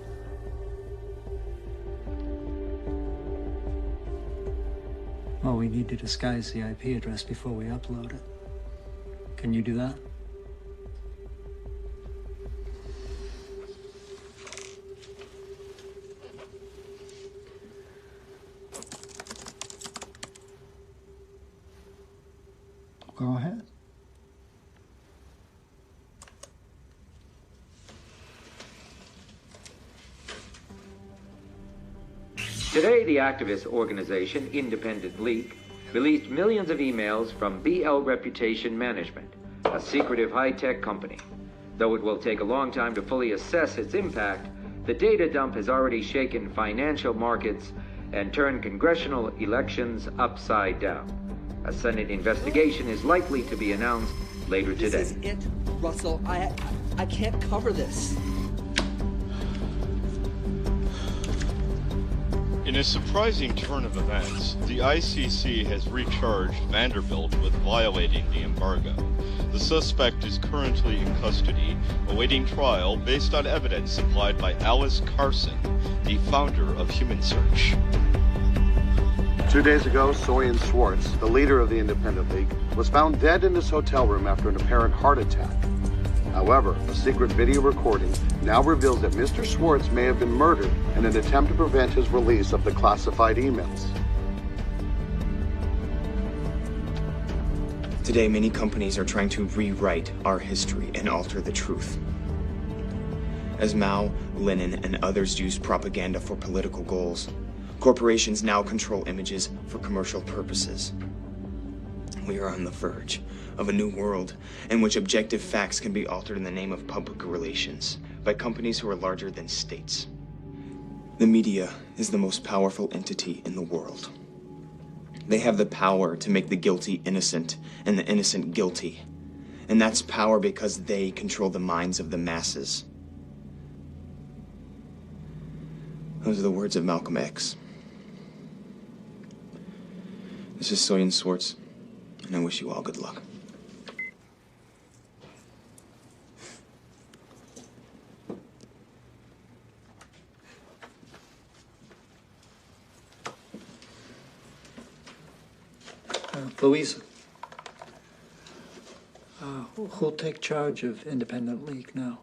Well, we need to disguise the IP address before we upload it. Can you do that? Go ahead. Today, the activist organization Independent Leak released millions of emails from BL Reputation Management, a secretive high-tech company. Though it will take a long time to fully assess its impact, the data dump has already shaken financial markets and turned congressional elections upside down. A Senate investigation is likely to be announced later today. This is it, Russell. I can't cover this. In a surprising turn of events, the ICC has recharged Vanderbilt with violating the embargo. The suspect is currently in custody, awaiting trial based on evidence supplied by Alice Carson, the founder of Human Search. 2 days ago, Soyan Schwartz, the leader of the Independent League, was found dead in his hotel room after an apparent heart attack. However, a secret video recording now reveals that Mr. Schwartz may have been murdered in an attempt to prevent his release of the classified emails. Today, many companies are trying to rewrite our history and alter the truth. As Mao, Lenin, and others used propaganda for political goals, corporations now control images for commercial purposes. We are on the verge of a new world in which objective facts can be altered in the name of public relations by companies who are larger than states. The media is the most powerful entity in the world. They have the power to make the guilty innocent and the innocent guilty. And that's power because they control the minds of the masses. Those are the words of Malcolm X. This is Soyan Schwartz, and I wish you all good luck. Louisa, who'll take charge of Independent League now?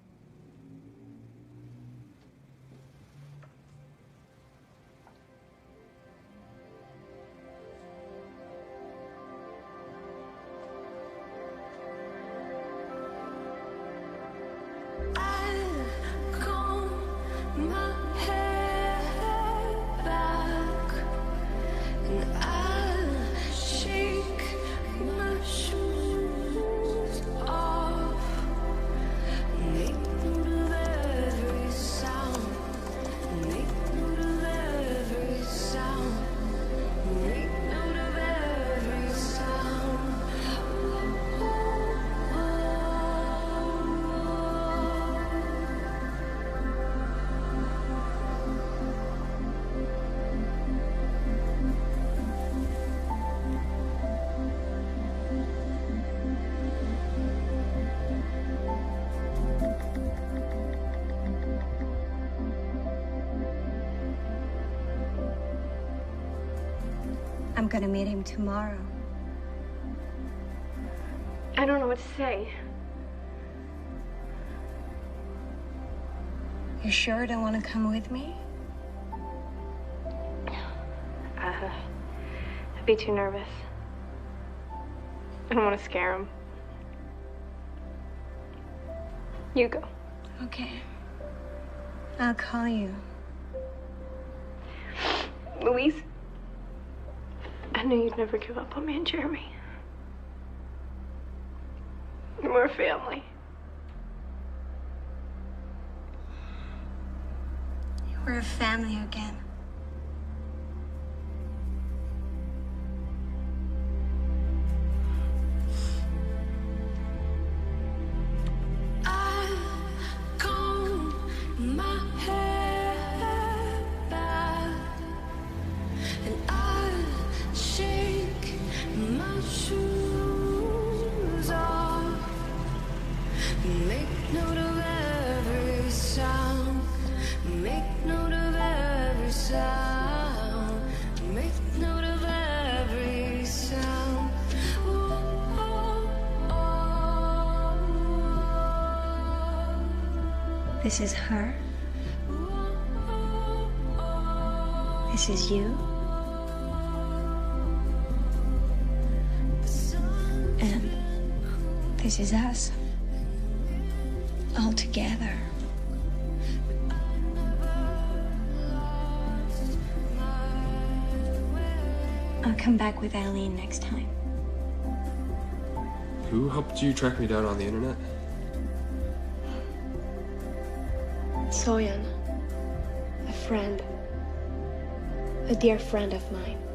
I'm gonna meet him tomorrow. I don't know what to say. You sure don't want to come with me? I'd be too nervous. I don't want to scare him. You go. Okay. I'll call you. Louise, I knew you'd never give up on me and Jeremy. We're family. We're a family again. This is her. This is you. And this is us. All together. I'll come back with Eileen next time. Who helped you track me down on the internet? Soyan, a friend, a dear friend of mine.